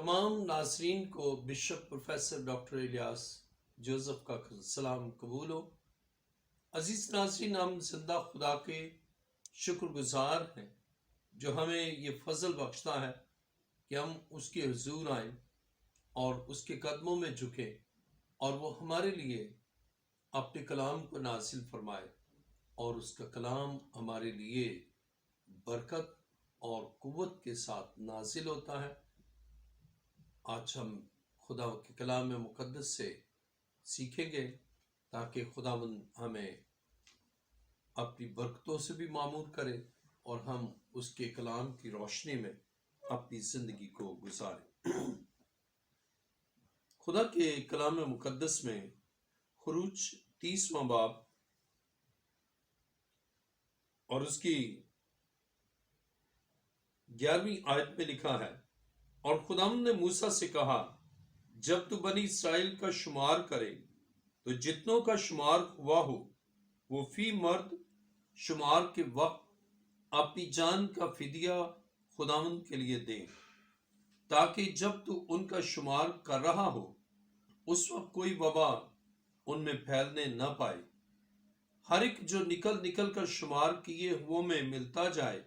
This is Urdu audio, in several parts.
تمام ناظرین کو bishop professor doctor Ilyas Joseph کا سلام قبول ہو۔ عزیز ناظرین، ہم زندہ خدا کے شکر گزار ہیں جو ہمیں یہ فضل بخشتا ہے کہ ہم اس کے حضور آئیں اور اس کے قدموں میں جھکیں اور وہ ہمارے لیے اپنے کلام کو نازل فرمائے، اور اس کا کلام ہمارے لیے برکت اور قوت کے ساتھ نازل ہوتا ہے۔ آج ہم خدا کے کلام مقدس سے سیکھیں گے تاکہ خداوند ہمیں اپنی برکتوں سے بھی معمور کرے اور ہم اس کے کلام کی روشنی میں اپنی زندگی کو گزاریں۔ خدا کے کلام مقدس میں خروج 30واں باب اور اس کی 11ویں آیت میں لکھا ہے، اور خداوند نے موسیٰ سے کہا، جب تو بنی اسرائیل کا شمار کرے تو جتنوں کا شمار ہوا ہو وہ فی مرد شمار کے وقت اپنی جان کا فدیہ خداوند کے لیے دے، تاکہ جب تو ان کا شمار کر رہا ہو اس وقت کوئی وبا ان میں پھیلنے نہ پائے۔ ہر ایک جو نکل نکل کر شمار کیے ہوئے میں ملتا جائے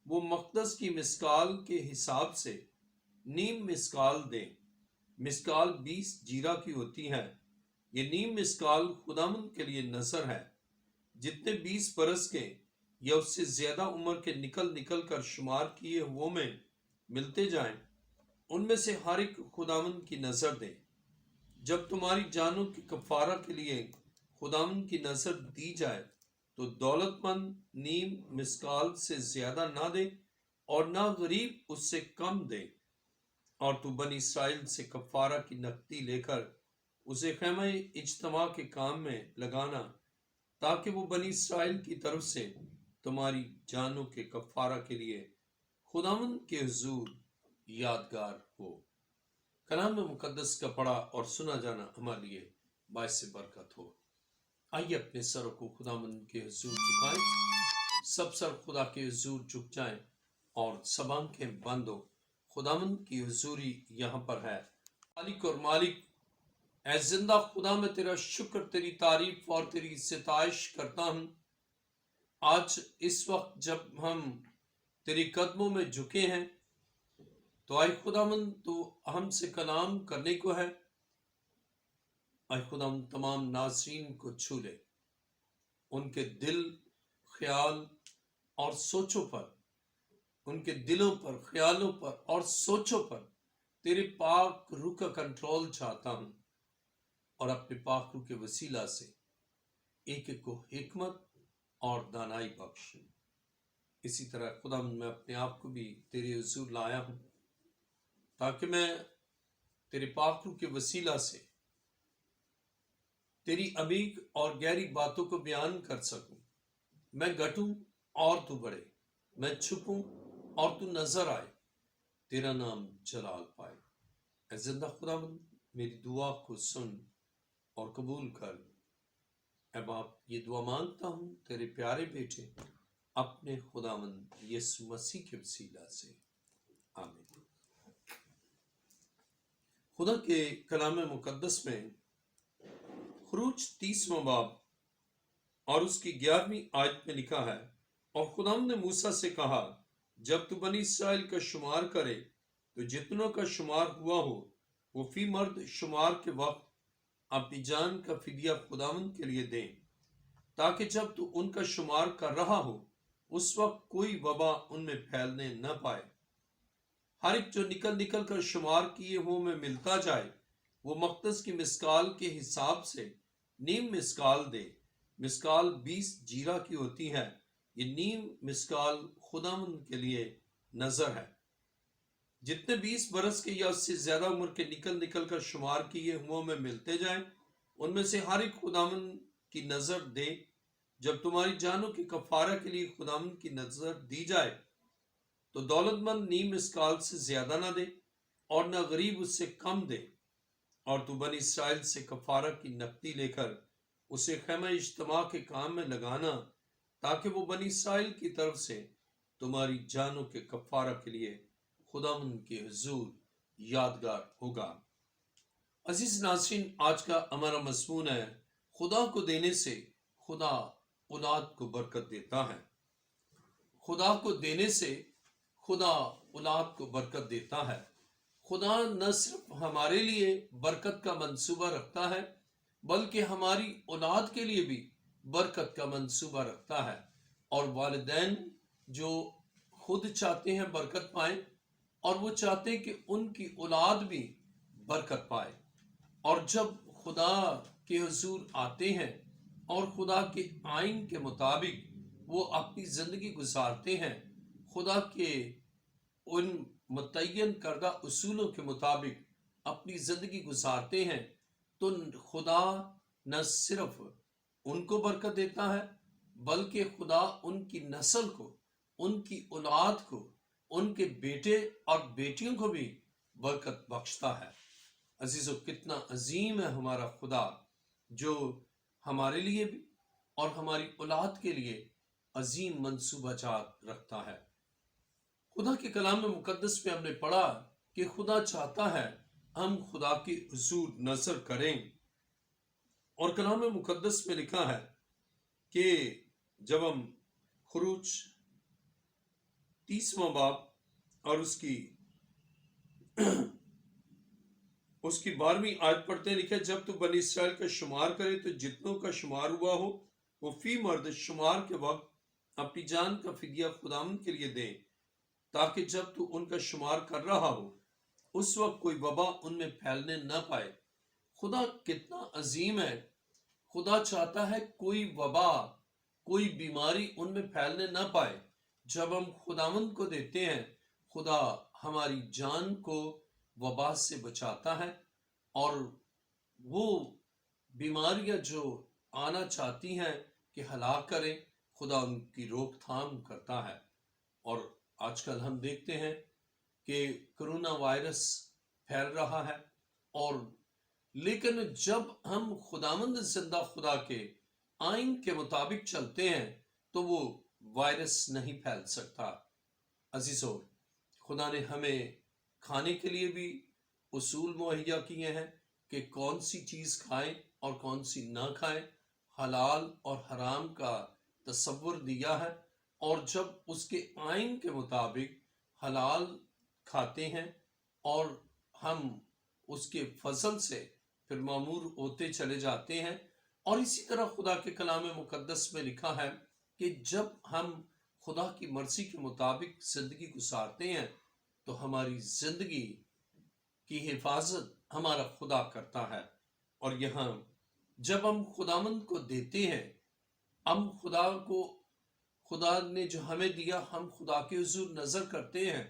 وہ مقدس کی مسکال کے حساب سے نیم مسکال دے۔ مسکال 20 جیرہ کی ہوتی ہے۔ یہ نیم مسکال خداوند کے لیے نذر ہے۔ جتنے 20 برس کے یا اس سے زیادہ عمر کے نکل نکل کر شمار کیے ہوئے میں ملتے جائیں ان میں سے ہر ایک خداوند کی نظر دے۔ جب تمہاری جانوں کی کفارہ کے لیے خداوند کی نظر دی جائے تو دولت مند نیم مسکال سے زیادہ نہ دے اور نہ غریب اس سے کم دے، اور تو بنی اسرائیل سے کفارہ کی نقدی لے کر اسے خیمہ اجتماع کے کام میں لگانا، تاکہ وہ بنی اسرائیل کی طرف سے تمہاری جانوں کے کفارہ کے لیے خداوند کے حضور یادگار ہو۔ کلام مقدس کا پڑھا اور سنا جانا ہمارے لیے باعث برکت ہو۔ آئیے اپنے سروں کو خداوند کے حضور جھکائیں، سب سر خدا کے حضور جھک جائیں اور سب آنکھیں بند ہو۔ خداوند کی حضوری یہاں پر ہے۔ مالک اور مالک، اے زندہ خدا، میں تیرا شکر، تیری تعریف اور تیری ستائش کرتا ہوں۔ آج اس وقت جب ہم تیری قدموں میں جھکے ہیں تو اے خداوند تو ہم سے کلام کرنے کو ہے۔ اے خداوند تمام ناظرین کو چھو لے، ان کے دل، خیال اور سوچوں پر، ان کے دلوں پر، خیالوں پر اور سوچوں پر تیرے پاک روح کا کنٹرول چاہتا ہوں، اور اپنے پاک روح کے وسیلہ سے ایک ایک کو حکمت اور دانائی بخش۔ اسی طرح خدا میں اپنے آپ کو بھی تیرے حضور لایا ہوں تاکہ میں تیرے پاک روح کے وسیلہ سے تیری عمیق اور گہری باتوں کو بیان کر سکوں۔ میں گھٹوں اور تو بڑھے، میں چھپوں اور تو نظر آئے، تیرا نام جلال پائے۔ اے زندہ خداوند، میری دعا کو سن اور قبول کر۔ اے باپ، یہ دعا مانگتا ہوں تیرے پیارے بیٹے اپنے خداوند یسوع مسیح کے وسیلہ سے، آمین۔ خدا کے کلام مقدس میں خروج 30واں باب اور اس کی 11ویں آیت میں لکھا ہے، اور خداوند نے موسیٰ سے کہا، جب تو بنی اسرائیل کا شمار کرے تو جتنوں کا شمار ہوا ہو وہ فی مرد شمار کے وقت اپنی جان کا فدیہ خداوند کے لیے دیں، تاکہ جب تو ان کا شمار کر رہا ہو اس وقت کوئی وبا ان میں پھیلنے نہ پائے۔ ہر ایک جو نکل نکل کر شمار کیے ہوئے میں ملتا جائے وہ مقدس کی مسکال کے حساب سے نیم مسکال دے۔ مسکال 20 جیرہ کی ہوتی ہے۔ یہ نیم مسکال خداوند کے لیے نذر ہے۔ جتنے 20 برس کے یا اس سے زیادہ عمر کے نکل نکل کر شمار کیے ہوئے میں ملتے جائیں ان میں سے ہر ایک خداوند کی نظر دے۔ جب تمہاری جانوں کے کفارہ کے لیے خداوند کی نظر دی جائے تو دولت مند نیم مسکال سے زیادہ نہ دے اور نہ غریب اس سے کم دے، اور تو بنی اسرائیل سے کفارہ کی نقدی لے کر اسے خیمہ اجتماع کے کام میں لگانا، تاکہ وہ بنی اسرائیل کی طرف سے تمہاری جانوں کے کفارہ کے لیے خداوند کے حضور یادگار ہوگا۔ عزیز ناظرین، آج کا ہمارا مضمون ہے خدا کو دینے سے خدا اولاد کو برکت دیتا ہے۔ خدا کو دینے سے خدا اولاد کو برکت دیتا ہے۔ خدا نہ صرف ہمارے لیے برکت کا منصوبہ رکھتا ہے بلکہ ہماری اولاد کے لیے بھی برکت کا منصوبہ رکھتا ہے، اور والدین جو خود چاہتے ہیں برکت پائیں اور وہ چاہتے ہیں کہ ان کی اولاد بھی برکت پائے، اور جب خدا کے حضور آتے ہیں اور خدا کے آئین کے مطابق وہ اپنی زندگی گزارتے ہیں، خدا کے ان متعین کردہ اصولوں کے مطابق اپنی زندگی گزارتے ہیں، تو خدا نہ صرف ان کو برکت دیتا ہے بلکہ خدا ان کی نسل کو، ان کی اولاد کو، ان کے بیٹے اور بیٹیوں کو بھی برکت بخشتا ہے۔ عزیزو، کتنا عظیم ہے ہمارا خدا، جو ہمارے لیے بھی اور ہماری اولاد کے لیے عظیم منصوبہ جات رکھتا ہے۔ خدا کے کلام مقدس میں ہم نے پڑھا کہ خدا چاہتا ہے ہم خدا کی حضور نظر کریں، اور کلام مقدس میں لکھا ہے کہ جب ہم خروج 30واں باب اور اس کی 12ویں آیت پڑھتے ہیں، لکھا ہے جب تو بنی اسرائیل کا شمار کرے تو جتنوں کا شمار ہوا ہو وہ فی مرد شمار کے وقت اپنی جان کا فدیہ خداوند کے لیے دیں، تاکہ جب تو ان کا شمار کر رہا ہو اس وقت کوئی وبا ان میں پھیلنے نہ پائے۔ خدا کتنا عظیم ہے، خدا چاہتا ہے کوئی وبا، کوئی بیماری ان میں پھیلنے نہ پائے۔ جب ہم خداوند کو دیتے ہیں، خدا ہماری جان کو وبا سے بچاتا ہے، اور وہ بیماریاں جو آنا چاہتی ہیں کہ ہلاک کریں، خدا ان کی روک تھام کرتا ہے۔ اور آج کل ہم دیکھتے ہیں کہ کرونا وائرس پھیل رہا ہے، اور لیکن جب ہم خداوند زندہ خدا کے آئین کے مطابق چلتے ہیں تو وہ وائرس نہیں پھیل سکتا۔ عزیزو، خدا نے ہمیں کھانے کے لیے بھی اصول مہیا کیے ہیں کہ کون سی چیز کھائیں اور کون سی نہ کھائیں، حلال اور حرام کا تصور دیا ہے، اور جب اس کے آئین کے مطابق حلال کھاتے ہیں اور ہم اس کے فضل سے پھر معمور ہوتے چلے جاتے ہیں۔ اور اسی طرح خدا کے کلام مقدس میں لکھا ہے کہ جب ہم خدا کی مرضی کے مطابق زندگی گزارتے ہیں تو ہماری زندگی کی حفاظت ہمارا خدا کرتا ہے۔ اور یہاں جب ہم خداوند کو دیتے ہیں، ہم خدا نے جو ہمیں دیا ہم خدا کے حضور نظر کرتے ہیں،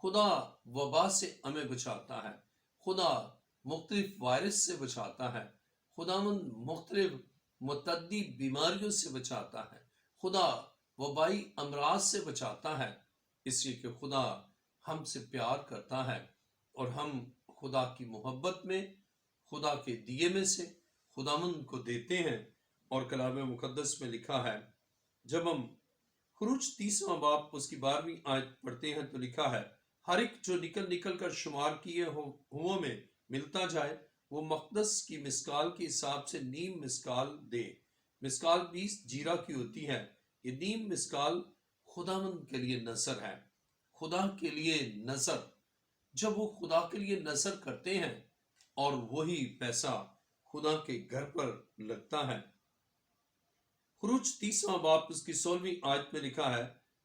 خدا وبا سے ہمیں بچاتا ہے، خدا مختلف وائرس سے بچاتا ہے، خداوند مختلف متعدی بیماریوں سے بچاتا ہے، خدا وبائی امراض سے بچاتا ہے، اس لیے کہ خدا ہم سے پیار کرتا ہے، اور ہم خدا کی محبت میں، خدا کے دیے میں سے خداوند کو دیتے ہیں۔ اور کلام مقدس میں لکھا ہے، جب ہم خروج 30واں باب اس کی 12ویں آیت پڑھتے ہیں تو لکھا ہے، ہر ایک جو نکل کر شمار کیے ہوں میں ملتا جائے وہ مقدس کی مسکال کے حساب سے نیم مسکال دے۔ مسکال 20 جیرہ کی ہوتی ہے۔ یہ نیم مسکال خداوند کے لیے نظر ہے، خدا کے لیے نظر۔ جب وہ خدا کے لیے نظر کرتے ہیں اور وہی پیسہ خدا کے گھر پر لگتا ہے۔ خروج 30واں باب اس کی 16ویں آیت میں لکھا ہے،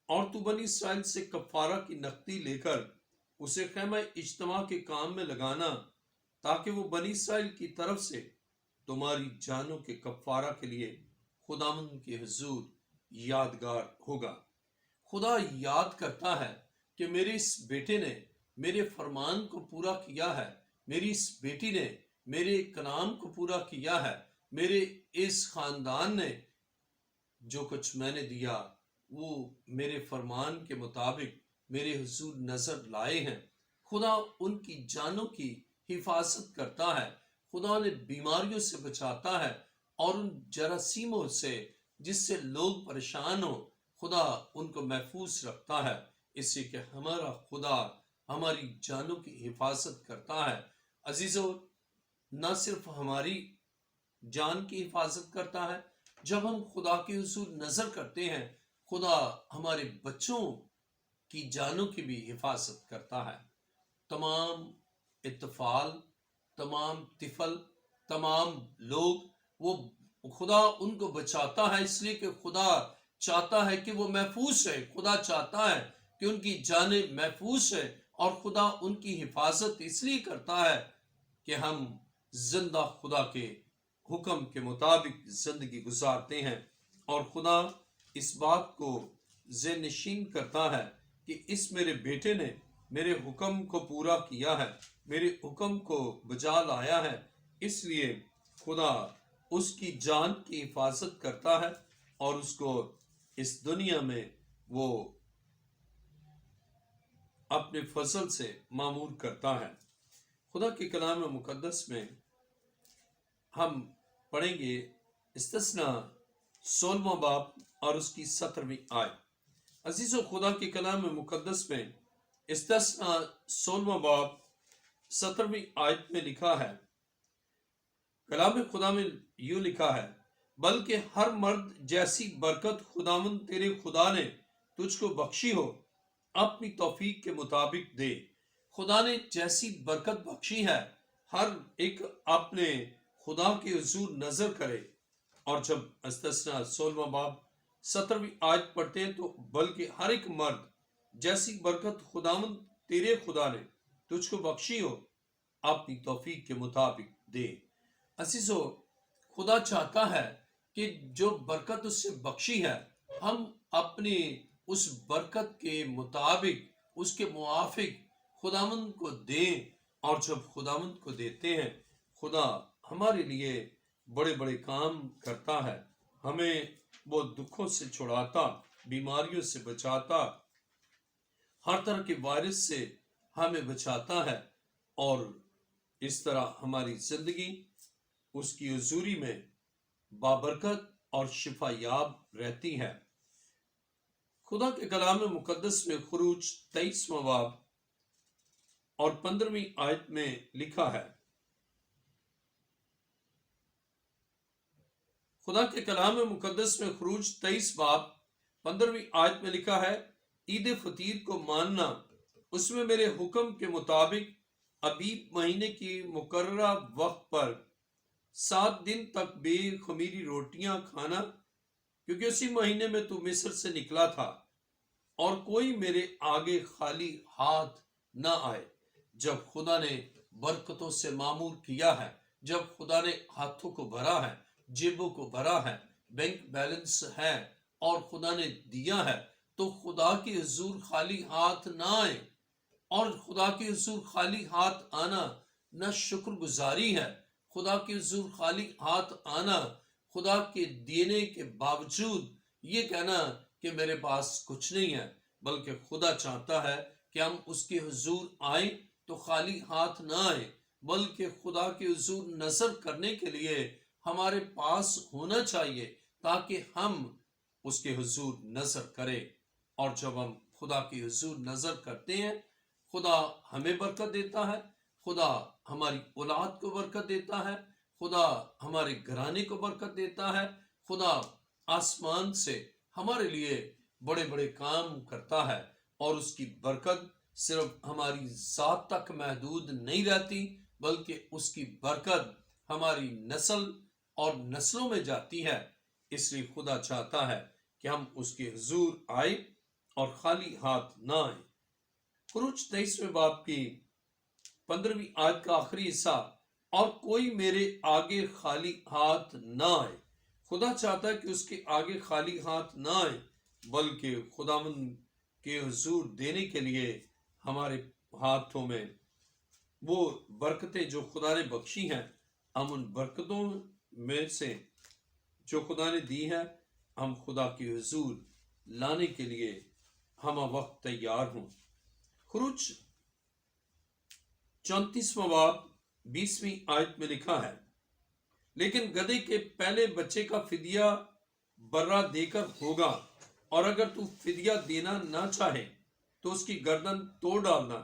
اور تو بنی اسرائیل سے کفارہ کی نقدی لے کر اسے خیمہ اجتماع کے کام میں لگانا، تاکہ وہ بنی اسرائیل کی طرف سے تمہاری جانوں کے کفارہ کے لیے خداوند کے حضور یادگار ہوگا۔ خدا یاد کرتا ہے کہ میرے اس بیٹے نے میرے فرمان کو پورا کیا ہے، میری اس بیٹی نے میرے کلام کو پورا کیا ہے، میرے اس خاندان نے جو کچھ میں نے دیا وہ میرے فرمان کے مطابق میرے حضور نظر لائے ہیں۔ خدا ان کی جانوں کی حفاظت کرتا ہے، خدا نے بیماریوں سے بچاتا ہے، اور ان جراثیموں سے جس سے لوگ پریشان ہوں خدا ان کو محفوظ رکھتا ہے، اس سے کہ ہمارا خدا ہماری جانوں کی حفاظت کرتا ہے۔ عزیزو، نہ صرف ہماری جان کی حفاظت کرتا ہے، جب ہم خدا کے حضور نظر کرتے ہیں، خدا ہمارے بچوں کی جانوں کی بھی حفاظت کرتا ہے۔ تمام اطفال، تمام طفل، تمام لوگ، وہ خدا ان کو بچاتا ہے، اس لیے کہ خدا چاہتا ہے کہ وہ محفوظ ہے۔ خدا چاہتا ہے کہ ان کی جانیں محفوظ ہے، اور خدا ان کی حفاظت اس لیے کرتا ہے کہ ہم زندہ خدا کے حکم کے مطابق زندگی گزارتے ہیں، اور خدا اس بات کو ذہن نشین کرتا ہے کہ اس میرے بیٹے نے میرے حکم کو پورا کیا ہے، میرے حکم کو بجا لایا ہے، اس لیے خدا اس کی جان کی حفاظت کرتا ہے، اور اس کو اس دنیا میں وہ اپنے فضل سے معمور کرتا ہے۔ خدا کے کلام مقدس میں ہم پڑھیں گے استثنا 16واں باب اور اس کی 17ویں آیت۔ عزیزو، خدا کے کلام مقدس میں استثنا 16واں باب 17ویں آیت میں لکھا ہے، کلام خدا میں یوں لکھا ہے، بلکہ ہر مرد جیسی برکت خداوند تیرے خدا نے تجھ کو بخشی ہو، اپنی توفیق کے مطابق دے۔ خدا نے جیسی برکت بخشی ہے، ہر ایک اپنے خدا کے حضور نظر کرے۔ اور جب استثنا 16واں باب 17ویں آیت پڑھتے ہیں تو بلکہ ہر ایک مرد جیسی برکت خداوند تیرے خدا نے تجھ کو بخشی ہو، اپنی توفیق کے مطابق دے۔ عزیزو، خدا چاہتا ہے کہ جو برکت اس سے بخشی ہے، ہم اپنی اس برکت کے مطابق، اس کے موافق خداوند کو دیں، اور جب خداوند کو دیتے ہیں، خدا ہمارے لیے بڑے بڑے کام کرتا ہے۔ ہمیں وہ دکھوں سے چھڑاتا، بیماریوں سے بچاتا، ہر طرح کے وائرس سے ہمیں بچاتا ہے، اور اس طرح ہماری زندگی اس کی حضوری میں بابرکت اور شفا یاب رہتی ہے۔ خدا کے کلام مقدس میں خروج 23واں باب اور 15ویں آیت میں لکھا ہے، خدا کے کلام مقدس میں خروج 23 باب 15ویں آیت میں لکھا ہے، عید فطیر کو ماننا، اس میں میرے حکم کے مطابق ابیب مہینے کی مقررہ وقت پر 7 دن تک بے خمیری روٹیاں کھانا، کیونکہ اسی مہینے میں تو مصر سے نکلا تھا، اور کوئی میرے آگے خالی ہاتھ نہ آئے۔ جب خدا نے برکتوں سے معمور کیا ہے، جب خدا نے ہاتھوں کو بھرا ہے، جیبوں کو بھرا ہے، بینک بیلنس ہے، اور خدا نے دیا ہے، تو خدا کی حضور خالی ہاتھ نہ آئے۔ اور خدا کی حضور خالی ہاتھ آنا نہ شکر گزاری ہے۔ خدا کی حضور خالی ہاتھ آنا، خدا کے دینے کے باوجود یہ کہنا کہ میرے پاس کچھ نہیں ہے، بلکہ خدا چاہتا ہے کہ ہم اس کے حضور آئیں تو خالی ہاتھ نہ آئیں، بلکہ خدا کے حضور نظر کرنے کے لیے ہمارے پاس ہونا چاہیے، تاکہ ہم اس کے حضور نظر کریں۔ اور جب ہم خدا کے حضور نظر کرتے ہیں، خدا ہمیں برکت دیتا ہے، خدا ہماری اولاد کو برکت دیتا ہے، خدا ہمارے گھرانے کو برکت دیتا ہے، خدا آسمان سے ہمارے لیے بڑے بڑے کام کرتا ہے، اور اس کی برکت صرف ہماری ذات تک محدود نہیں رہتی، بلکہ اس کی برکت ہماری نسل اور نسلوں میں جاتی ہے۔ اس لیے خدا چاہتا ہے کہ ہم اس کے حضور آئیں اور خالی ہاتھ نہ آئیں۔ خروج 23ویں باب کی 15ویں آیت کا آخری حصہ، اور کوئی میرے آگے خالی ہاتھ نہ آئے۔ خدا چاہتا ہے کہ اس کے آگے خالی ہاتھ نہ آئے، بلکہ خداوند کے حضور دینے کے لیے ہمارے ہاتھوں میں وہ برکتیں جو خدا نے بخشی ہیں، ہم ان برکتوں میں سے جو خدا نے دی ہے، ہم خدا کے حضور لانے کے لیے ہم وقت تیار ہوں۔ خروج 34واں باب 20ویں آیت میں لکھا ہے، لیکن گدھے کے پہلے بچے کا فدیہ برہ دے کر ہوگا، اور اگر تو فدیہ دینا نہ چاہے تو اس کی گردن توڑ ڈالنا،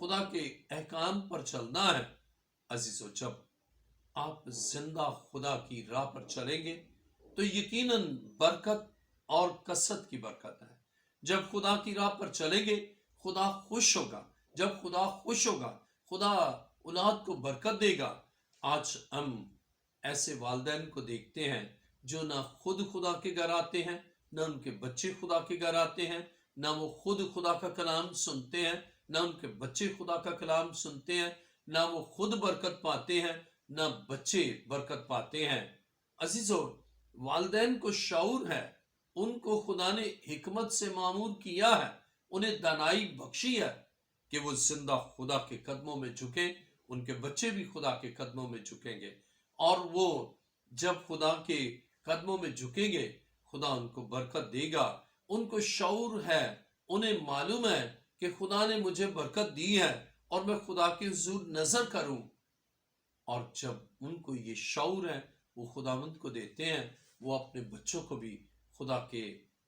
خدا کے احکام پر چلنا ہے، عزیزو جب آپ زندہ خدا کی راہ پر چلیں گے تو یقیناً برکت اور کثرت کی برکت ہے۔ جب خدا کی راہ پر چلیں گے خدا خوش ہوگا، جب خدا خوش ہوگا خدا اولاد کو برکت دے گا۔ آج ہم ایسے والدین کو دیکھتے ہیں جو نہ خود خدا کے گھر آتے ہیں، نہ ان کے بچے خدا کے گھر آتے ہیں، نہ وہ خود خدا کا کلام سنتے ہیں، نہ ان کے بچے خدا کا کلام سنتے ہیں، نہ وہ خود برکت پاتے ہیں، نہ بچے برکت پاتے ہیں۔ عزیزو، والدین کو شعور ہے، ان کو خدا نے حکمت سے معمور کیا ہے، انہیں دانائی بخشی ہے کہ وہ زندہ خدا کے قدموں میں جھکیں، ان کے بچے بھی خدا کے قدموں میں جھکیں گے، اور وہ جب خدا کے قدموں میں جھکیں گے خدا ان کو برکت دے گا۔ ان کو شعور ہے، انہیں معلوم ہے کہ خدا نے مجھے برکت دی ہے اور میں خدا کے حضور نظر کروں، اور جب ان کو یہ شعور ہے وہ خداوند کو دیتے ہیں، وہ اپنے بچوں کو بھی خدا کے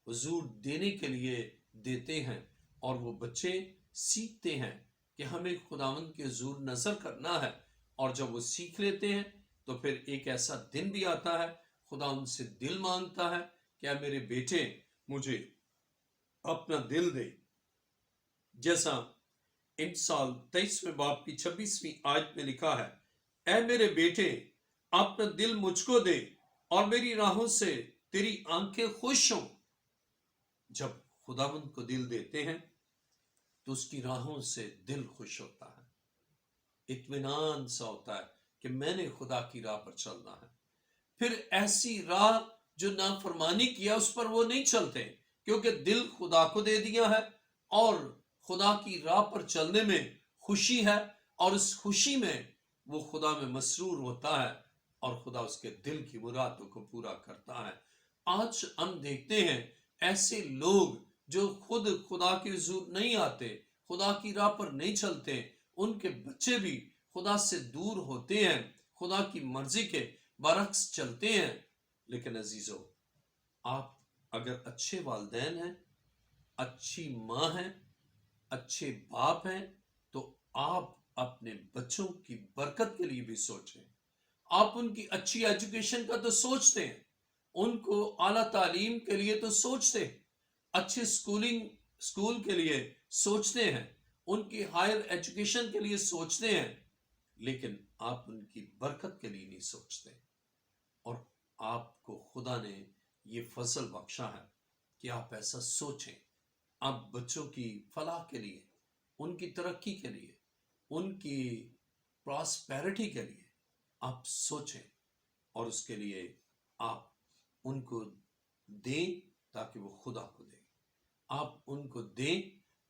حضور دینے کے لیے دیتے ہیں، اور وہ بچے سیکھتے ہیں کہ ہمیں خداوند کے حضور نظر کرنا ہے، اور جب وہ سیکھ لیتے ہیں تو پھر ایک ایسا دن بھی آتا ہے خدا ان سے دل مانگتا ہے کہ اے میرے بیٹے مجھے اپنا دل دے، جیسا انسال 23ویں باب کی 26ویں آیت میں لکھا ہے، اے میرے بیٹے اپنا دل مجھ کو دے اور میری راہوں سے تیری آنکھیں خوش ہوں۔ جب خداوند کو دل دیتے ہیں تو اس کی راہوں سے دل خوش ہوتا ہے، اطمینان سا ہوتا ہے کہ میں نے خدا کی راہ پر چلنا ہے۔ پھر ایسی راہ جو نافرمانی کیا اس پر وہ نہیں چلتے، کیونکہ دل خدا کو دے دیا ہے، اور خدا کی راہ پر چلنے میں خوشی ہے، اور اس خوشی میں وہ خدا میں مسرور ہوتا ہے، اور خدا اس کے دل کی مرادوں کو پورا کرتا ہے۔ آج ہم دیکھتے ہیں ایسے لوگ جو خود خدا کے حضور نہیں آتے، خدا کی راہ پر نہیں چلتے، ان کے بچے بھی خدا سے دور ہوتے ہیں، خدا کی مرضی کے برعکس چلتے ہیں۔ لیکن عزیزو، آپ اگر اچھے والدین ہیں، اچھی ماں ہیں، اچھے باپ ہیں، تو آپ اپنے بچوں کی برکت کے لیے بھی سوچیں۔ آپ ان کی اچھی ایجوکیشن کا تو سوچتے ہیں، ان کو اعلیٰ تعلیم کے لیے تو سوچتے ہیں، اچھے اسکول کے لیے سوچتے ہیں، ان کی ہائر ایجوکیشن کے لیے سوچتے ہیں، لیکن آپ ان کی برکت کے لیے نہیں سوچتے۔ اور آپ کو خدا نے یہ فضل بخشا ہے کہ آپ ایسا سوچیں، آپ بچوں کی فلاح کے لیے، ان کی ترقی کے لیے، ان کی پراسپیرٹی کے لیے آپ سوچیں، اور اس کے لیے آپ ان کو دیں تاکہ وہ خدا کو دیں، آپ ان کو دیں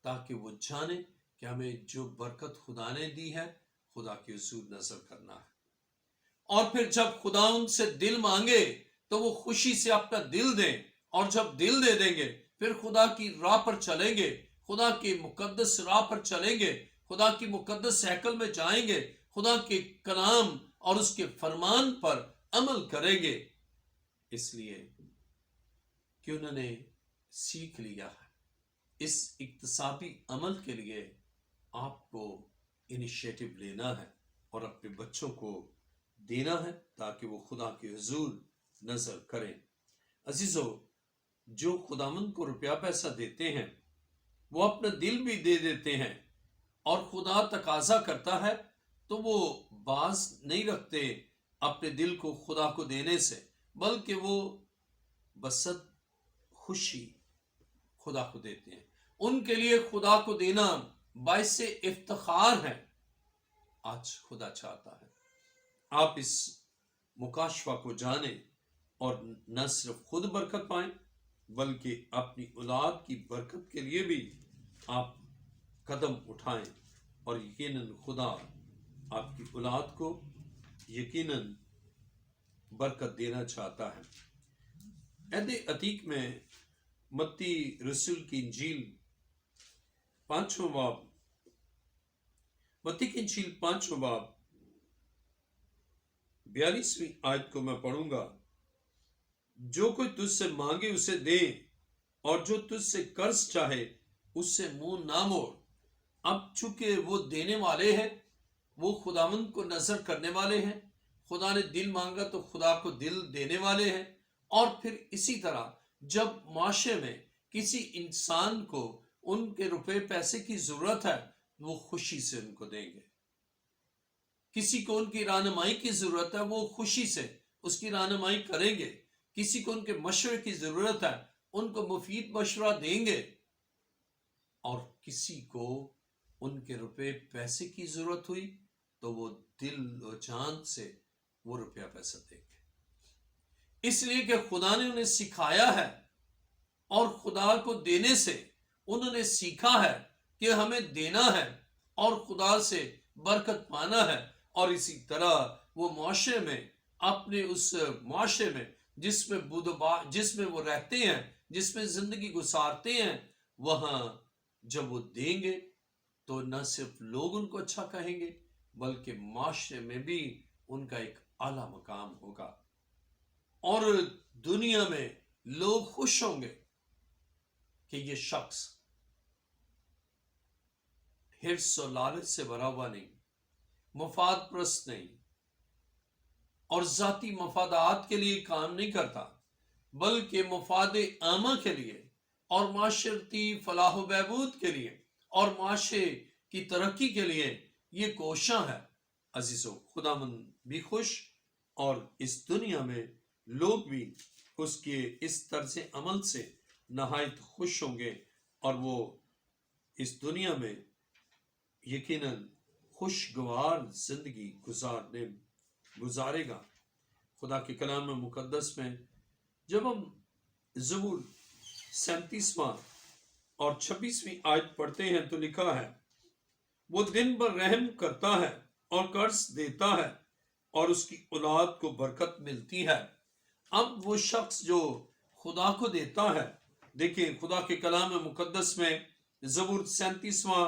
تاکہ وہ جانیں کہ ہمیں جو برکت خدا نے دی ہے خدا کے حضور نظر کرنا ہے۔ اور پھر جب خدا ان سے دل مانگے تو وہ خوشی سے اپنا دل دیں، اور جب دل دے دیں گے پھر خدا کی راہ پر چلیں گے، خدا کی مقدس راہ پر چلیں گے، خدا کی مقدس ہیکل میں جائیں گے، خدا کے کلام اور اس کے فرمان پر عمل کریں گے، اس لیے کہ انہوں نے سیکھ لیا ہے۔ اس اکتسابی عمل کے لیے آپ کو انیشیٹو لینا ہے اور اپنے بچوں کو دینا ہے تاکہ وہ خدا کے حضور نظر کریں۔ عزیزو، جو خداوند کو روپیہ پیسہ دیتے ہیں وہ اپنا دل بھی دے دیتے ہیں، اور خدا تقاضا کرتا ہے تو وہ باز نہیں رکھتے اپنے دل کو خدا کو دینے سے، بلکہ وہ بصد خوشی خدا کو دیتے ہیں۔ ان کے لیے خدا کو دینا باعث افتخار ہے۔ آج خدا چاہتا ہے آپ اس مکاشفہ کو جانیں اور نہ صرف خود برکت پائیں بلکہ اپنی اولاد کی برکت کے لیے بھی آپ قدم اٹھائیں، اور یقیناً خدا آپ کی اولاد کو یقیناً برکت دینا چاہتا ہے۔ عہد عتیق میں متی رسول کی انجیل 5واں باب، متی کی انجیل 5واں باب 42ویں آیت کو میں پڑھوں گا۔ جو کوئی تجھ سے مانگے اسے دے، اور جو تجھ سے قرض چاہے اس سے منہ نہ موڑ۔ اب چونکہ وہ دینے والے ہیں، وہ خداوند کو نظر کرنے والے ہیں، خدا نے دل مانگا تو خدا کو دل دینے والے ہیں، اور پھر اسی طرح جب معاشرے میں کسی انسان کو ان کے روپے پیسے کی ضرورت ہے وہ خوشی سے ان کو دیں گے. کسی کو ان کی رہنمائی کی ضرورت ہے وہ خوشی سے اس کی رہنمائی کریں گے. کسی کو ان کے مشورے کی ضرورت ہے ان کو مفید مشورہ دیں گے. اور کسی کو ان کے روپے پیسے کی ضرورت ہوئی تو وہ دل و جان سے وہ روپیہ پیسہ دیں گے. اس لیے کہ خدا نے انہیں سکھایا ہے، اور خدا کو دینے سے انہوں نے سیکھا ہے کہ ہمیں دینا ہے اور خدا سے برکت پانا ہے. اور اسی طرح وہ معاشرے میں، اپنے اس معاشرے میں جس میں وہ رہتے ہیں، جس میں زندگی گزارتے ہیں، وہاں جب وہ دیں گے تو نہ صرف لوگ ان کو اچھا کہیں گے بلکہ معاشرے میں بھی ان کا ایک اعلیٰ مقام ہوگا، اور دنیا میں لوگ خوش ہوں گے کہ یہ شخص حرص و لالچ سے بھرا ہوا نہیں، مفاد پرست نہیں، اور ذاتی مفادات کے لیے کام نہیں کرتا، بلکہ مفاد عامہ کے لیے اور معاشرتی فلاح و بہبود کے لیے اور معاشرے کی ترقی کے لیے یہ کوشاں ہے. عزیزو، خداوند بھی خوش اور اس دنیا میں لوگ بھی اس کے اس طرز عمل سے نہایت خوش ہوں گے، اور وہ اس دنیا میں یقیناً خوشگوار زندگی گزارے گا. خدا کے کلام مقدس میں جب ہم زبور 37واں اور 26ویں آیت پڑھتے ہیں تو لکھا ہے، وہ دن بھر رحم کرتا ہے اور قرض دیتا ہے اور اس کی اولاد کو برکت ملتی ہے. اب وہ شخص جو خدا کو دیتا ہے، دیکھیں خدا کے کلام مقدس میں زبور 37واں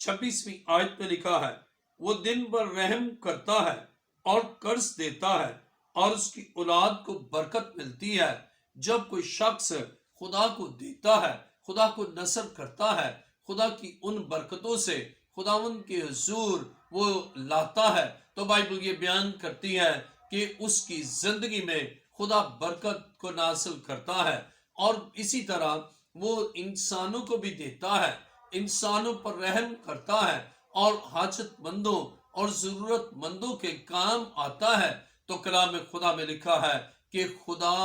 26ویں آیت میں لکھا ہے، وہ دن بھر رحم کرتا ہے اور قرض دیتا ہے اور اس کی اولاد کو برکت ملتی ہے. جب کوئی شخص خدا کو دیتا ہے، خدا کو نصر کرتا ہے، خدا کی ان برکتوں سے خداوند کے حضور وہ لاتا ہے، تو بائبل یہ بیان کرتی ہے کہ اس کی زندگی میں خدا برکت کو نازل کرتا ہے. اور اسی طرح وہ انسانوں کو بھی دیتا ہے، انسانوں پر رحم کرتا ہے اور حاجت مندوں اور ضرورت مندوں کے کام آتا ہے. تو کلام خدا میں لکھا ہے کہ خدا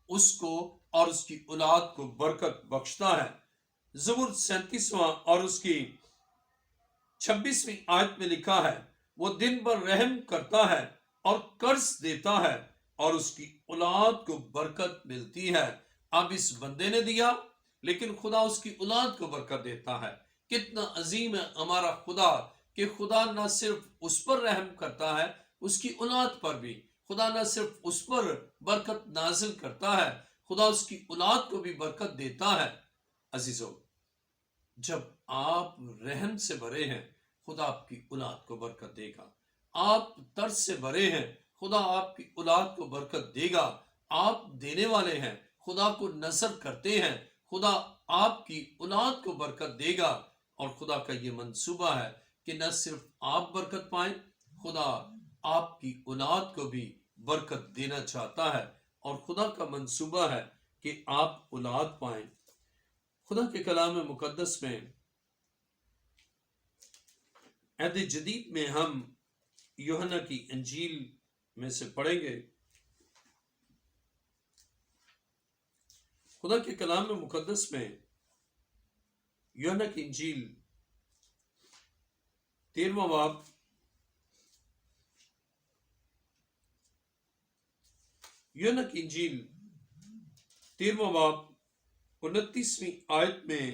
اس کو اور اس کی اولاد کو برکت بخشتا ہے. زبور 37واں اور اس کی 26ویں آیت میں لکھا ہے، وہ دن بھر رحم کرتا ہے اور قرض دیتا ہے اور اس کی اولاد کو برکت ملتی ہے. اب اس بندے نے دیا لیکن خدا اس کی اولاد کو برکت دیتا ہے. کتنا عظیم ہے ہمارا خدا کہ خدا نہ صرف اس پر رحم کرتا ہے، اس کی اولاد پر بھی. خدا نہ صرف اس پر برکت نازل کرتا ہے، خدا اس کی اولاد کو بھی برکت دیتا ہے. عزیزو، جب آپ رحم سے بھرے ہیں خدا آپ کی اولاد کو برکت دے گا. آپ ترس سے بھرے ہیں خدا آپ کی اولاد کو برکت دے گا. آپ دینے والے ہیں، خدا کو نظر کرتے ہیں، خدا آپ کی اولاد کو برکت دے گا. اور خدا کا یہ منصوبہ ہے کہ نہ صرف آپ برکت پائیں، خدا آپ کی اولاد کو بھی برکت دینا چاہتا ہے، اور خدا کا منصوبہ ہے کہ آپ اولاد پائیں. خدا کے کلام مقدس میں عہد جدید میں ہم یوحنا کی انجیل میں سے پڑھیں گے. خدا کے کلام مقدس میں یوحنا کی انجیل 13واں باب یوحنا کی انجیل 13واں باب 29ویں آیت میں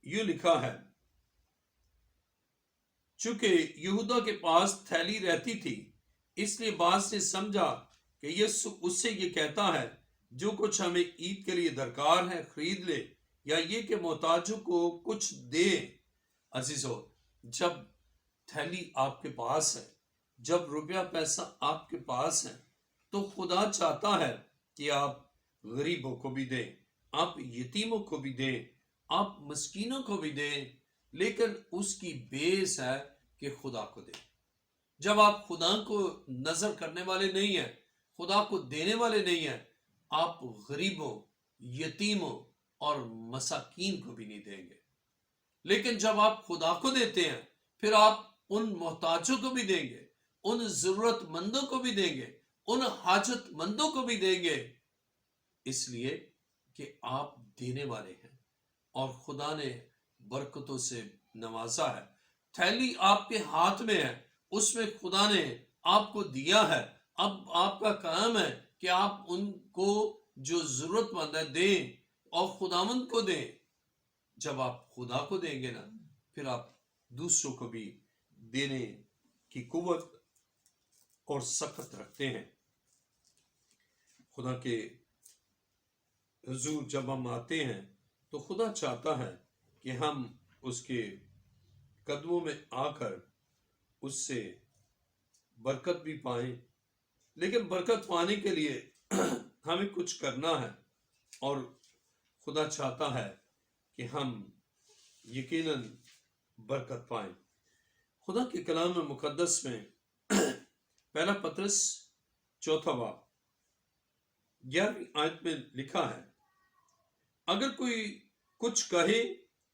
یوں لکھا ہے، چونکہ یہودا کے پاس تھیلی رہتی تھی اس لیے بعض نے سمجھا کہ یسوع اس سے یہ کہتا ہے، جو کچھ ہمیں عید کے لیے درکار ہے خرید لے، یا یہ کہ محتاجوں کو کچھ دے. عزیزو، جب تھیلی آپ کے پاس ہے، جب روپیہ پیسہ آپ کے پاس ہے، تو خدا چاہتا ہے کہ آپ غریبوں کو بھی دیں، آپ یتیموں کو بھی دیں، آپ مسکینوں کو بھی دیں. لیکن اس کی بیس ہے کہ خدا کو دے۔ جب آپ خدا کو نظر کرنے والے نہیں ہیں، خدا کو دینے والے نہیں ہیں، آپ غریبوں، یتیموں اور مساکین کو بھی نہیں دیں گے۔ لیکن جب آپ خدا کو دیتے ہیں، پھر آپ ان محتاجوں کو بھی دیں گے، ان ضرورت مندوں کو بھی دیں گے، ان حاجت مندوں کو بھی دیں گے، اس لیے کہ آپ دینے والے ہیں اور خدا نے برکتوں سے نوازا ہے۔ تھیلی آپ کے ہاتھ میں ہے، اس میں خدا نے آپ کو دیا ہے۔ اب آپ کا کام ہے کہ آپ ان کو جو ضرورت مند ہے دیں اور خداوند کو دیں۔ جب آپ خدا کو دیں گے نا، پھر آپ دوسروں کو بھی دینے کی قوت اور سخت رکھتے ہیں۔ خدا کے حضور جب ہم آتے ہیں تو خدا چاہتا ہے کہ ہم اس کے قدموں میں آ کر اس سے برکت بھی پائیں، لیکن برکت پانے کے لیے ہمیں کچھ کرنا ہے، اور خدا چاہتا ہے کہ ہم یقیناً برکت پائیں۔ خدا کے کلام مقدس میں پہلا پطرس 4 باب 11 آیت میں لکھا ہے، اگر کوئی کچھ کہے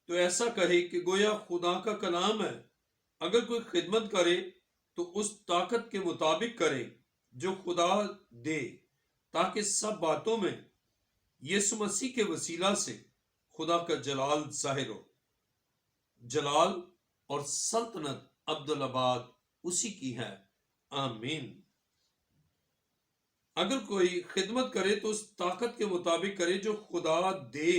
تو ایسا کہے کہ گویا خدا کا کلام ہے، اگر کوئی خدمت کرے تو اس طاقت کے مطابق کرے جو خدا دے، تاکہ سب باتوں میں یسوع مسیح کے وسیلہ سے خدا کا جلال ظاہر ہو۔ جلال اور سلطنت عبدالآباد اسی کی ہے، آمین۔ اگر کوئی خدمت کرے تو اس طاقت کے مطابق کرے جو خدا دے،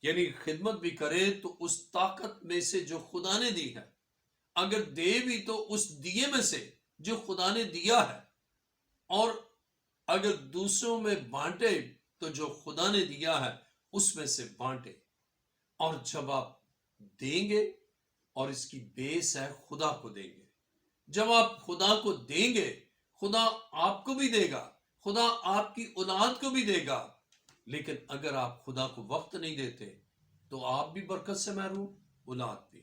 یعنی خدمت بھی کرے تو اس طاقت میں سے جو خدا نے دی ہے، اگر دے بھی تو اس دیے میں سے جو خدا نے دیا ہے، اور اگر دوسروں میں بانٹے تو جو خدا نے دیا ہے اس میں سے بانٹے۔ اور جب آپ دیں گے، اور اس کی بیس ہے خدا کو دیں گے، جب آپ خدا کو دیں گے، خدا آپ کو بھی دے گا، خدا آپ کی اولاد کو بھی دے گا۔ لیکن اگر آپ خدا کو وقت نہیں دیتے تو آپ بھی برکت سے محروم، اولاد بھی۔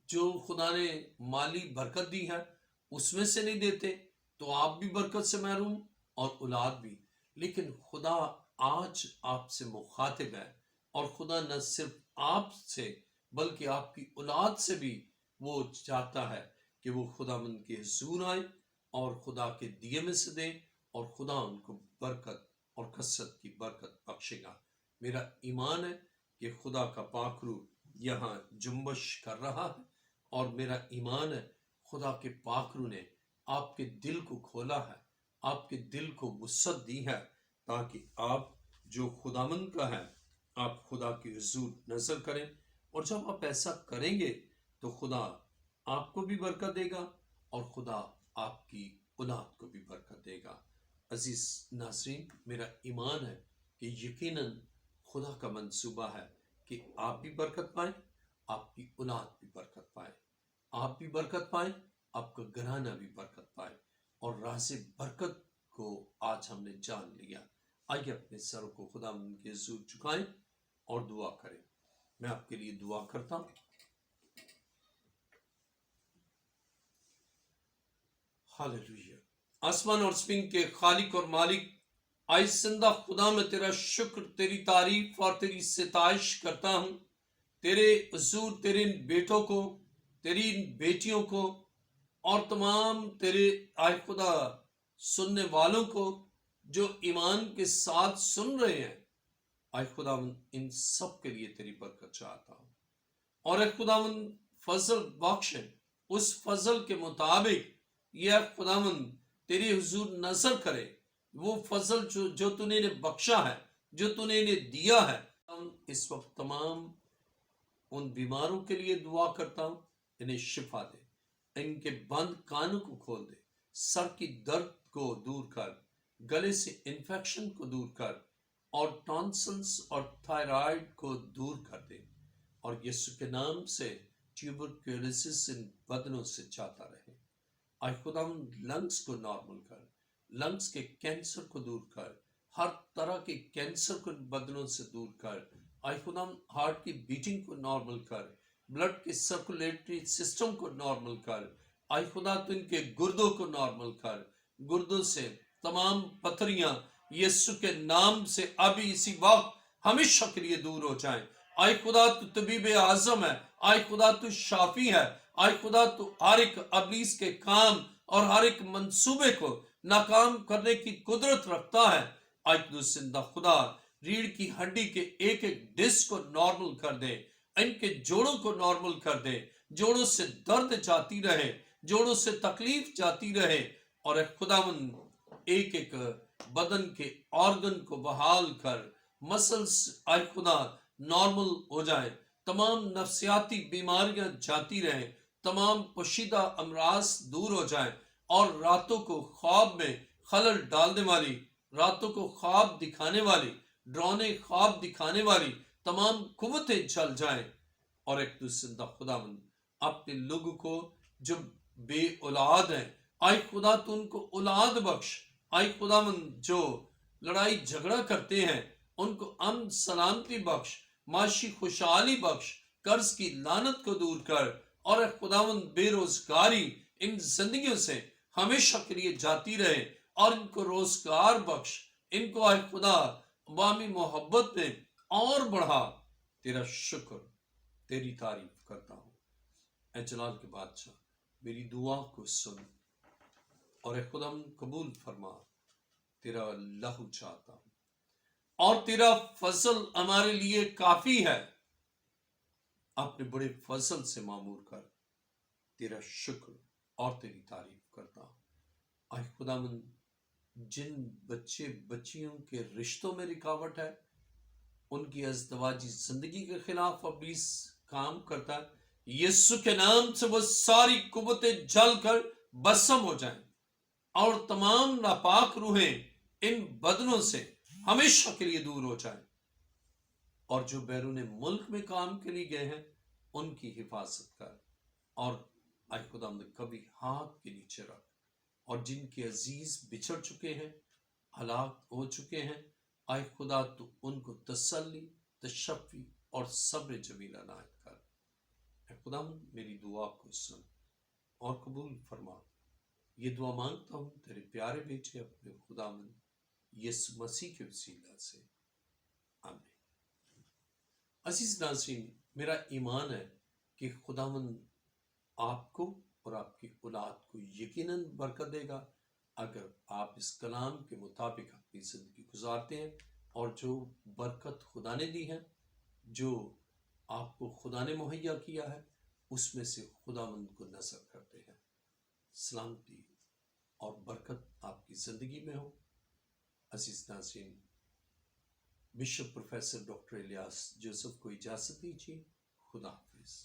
جو خدا نے مالی برکت دی ہے اس میں سے نہیں دیتے تو آپ بھی برکت سے محروم اور اولاد بھی۔ لیکن خدا آج آپ سے مخاطب ہے، اور خدا نہ صرف آپ سے بلکہ آپ کی اولاد سے بھی وہ چاہتا ہے کہ وہ خدا مند کے حضور آئیں اور خدا کے دیے میں سے دیں، اور خدا ان کو برکت اور کثرت کی برکت بخشے گا۔ میرا ایمان ہے کہ خدا کا پاک روح یہاں جنبش کر رہا ہے، اور میرا ایمان ہے خدا کے پاک روح نے آپ کے دل کو کھولا ہے، آپ کے دل کو وسعت دی ہے، تاکہ آپ جو خداوند کا ہے آپ خدا کی حضور نظر کریں۔ اور جب آپ ایسا کریں گے تو خدا آپ کو بھی برکت دے گا اور خدا آپ کی اولاد کو بھی برکت دے گا۔ عزیز ناظرین، میرا ایمان ہے کہ یقیناً خدا کا منصوبہ ہے کہ آپ بھی برکت پائیں، آپ کی اولاد بھی برکت پائے، آپ بھی برکت پائیں، آپ کا گھرانہ بھی برکت پائے۔ اور راز برکت کو آج ہم نے جان لیا۔ آئیے اپنے سر کو خدا ان کے حضور جھکائیں اور دعا کریں۔ میں آپ کے لیے دعا کرتا ہوں۔ ہاللیلویہ۔ آسمان اور زمین کے خالق اور مالک، آج زندہ خدا میں تیرا شکر، تیری تعریف اور تیری ستائش کرتا ہوں۔ تیرے حضور تیرے ان بیٹوں کو، تیری ان بیٹیوں کو، اور تمام تیرے آئے خدا سننے والوں کو جو ایمان کے ساتھ سن رہے ہیں، آئے خداوند ان سب کے لیے تیری برکت چاہتا ہوں۔ اور اے خداوند فضل بخش، اس فضل کے مطابق یہ خداوند تیری حضور نظر کرے، وہ فضل جو تو نے بخشا ہے، جو تو نے دیا ہے۔ ہم اس وقت تمام ان بیماروں کے لیے دعا کرتا ہوں، انہیں شفا دے، ان کے بند کانوں کو کھول دے، سر کی درد کو دور کر، گلے سے انفیکشن کو دور کر، اور ٹانسلز اور تھائرائیڈ کو دور کر دے، اور یسوع کے نام سے ٹیوبرکلوسس ان بدنوں سے جاتا رہے۔ اے خداوند لنگز کو نارمل کر، لنگز کے کینسر کو دور کر، ہر طرح کے کینسر کو بدنوں سے دور کر۔ اے خداوند ہارٹ کی بیٹنگ کو نارمل کر، بلڈ کے سرکولیٹری سسٹم کو نارمل کر، آئے خدا تو ان کے گردوں کو نارمل کر، گردوں سے تمام پتھریاں یسوع کے نام سے ابھی اسی وقت ہمیشہ کے لیے دور ہو جائیں۔ آئے خدا تو طبیب اعظم ہے، آئے خدا تو شافی ہے، آئے خدا تو ہر ایک ابلیس کے کام اور ہر ایک منصوبے کو ناکام کرنے کی قدرت رکھتا ہے۔ آئے قدوس زندہ خدا ریڑھ کی ہڈی کے ایک ایک ڈسک کو نارمل کر دے، ان کے جوڑوں کو نارمل کر دے، جوڑوں سے درد جاتی رہے، جوڑوں سے تکلیف جاتی رہے، اور اے خداوند ایک ایک بدن کے آرگن کو بحال کر، مسلس اے خدا نارمل ہو جائیں، تمام نفسیاتی بیماریاں جاتی رہیں، تمام پوشیدہ امراض دور ہو جائیں، اور راتوں کو خواب میں خلل ڈالنے والی، راتوں کو خواب دکھانے والی، ڈرانے خواب دکھانے والی تمام قوتیں جل جائیں۔ اور ایک دوسرے خداوند اپنے لوگوں کو جو بے اولاد ہیں، آئے خدا تو ان کو اولاد بخش، آئے خداوند جو لڑائی جھگڑا کرتے ہیں ان کو امن سلامتی بخش، معاشی خوشحالی بخش، قرض کی لعنت کو دور کر، اور اے خداوند بے روزگاری ان زندگیوں سے ہمیشہ کے لیے جاتی رہے، اور ان کو روزگار بخش، ان کو اے خدا عوامی محبت میں اور بڑھا۔ تیرا شکر، تیری تعریف کرتا ہوں۔ اے جلال کے بادشاہ میری دعا کو سن، اور اے خداوند قبول فرما، تیرا لہو چاہتا ہوں، اور تیرا فضل ہمارے لیے کافی ہے، اپنے بڑے فضل سے معمور کر۔ تیرا شکر اور تیری تعریف کرتا ہوں۔ اے خداوند جن بچے بچیوں کے رشتوں میں رکاوٹ ہے، ان کی ازدواجی زندگی کے خلاف ابلیس کام کرتا ہے، یسوع کے نام سے وہ ساری قوتیں جل کر بسم ہو جائیں، اور تمام ناپاک روحیں ان بدنوں سے ہمیشہ کے لیے دور ہو جائیں، اور جو بیرون ملک میں کام کے لیے گئے ہیں ان کی حفاظت کر، اور اے خداوند کبھی ہاتھ کے نیچے رکھ، اور جن کے عزیز بچھڑ چکے ہیں، ہلاک ہو چکے ہیں، اے خدا تو ان کو تسلی، تشفی اور صبر جمیل عنایت کر۔ اے خداوند میری دعا کو سن اور قبول فرما۔ یہ دعا مانگتا ہوں تیرے پیارے بیٹے اپنے خداوند یسوع مسیح کے وسیلہ سے، آمین۔ عزیز ناظرین، میرا ایمان ہے کہ خداوند آپ کو اور آپ کی اولاد کو یقیناً برکت دے گا اگر آپ اس کلام کے مطابق اپنی زندگی گزارتے ہیں، اور جو برکت خدا نے دی ہے، جو آپ کو خدا نے مہیا کیا ہے، اس میں سے خداوند کو نظر کرتے ہیں۔ سلامتی اور برکت آپ کی زندگی میں ہو۔ عزیز ناظرین، bishop professor doctor Ilyas Joseph کو اجازت دیجیے۔ خدا حافظ۔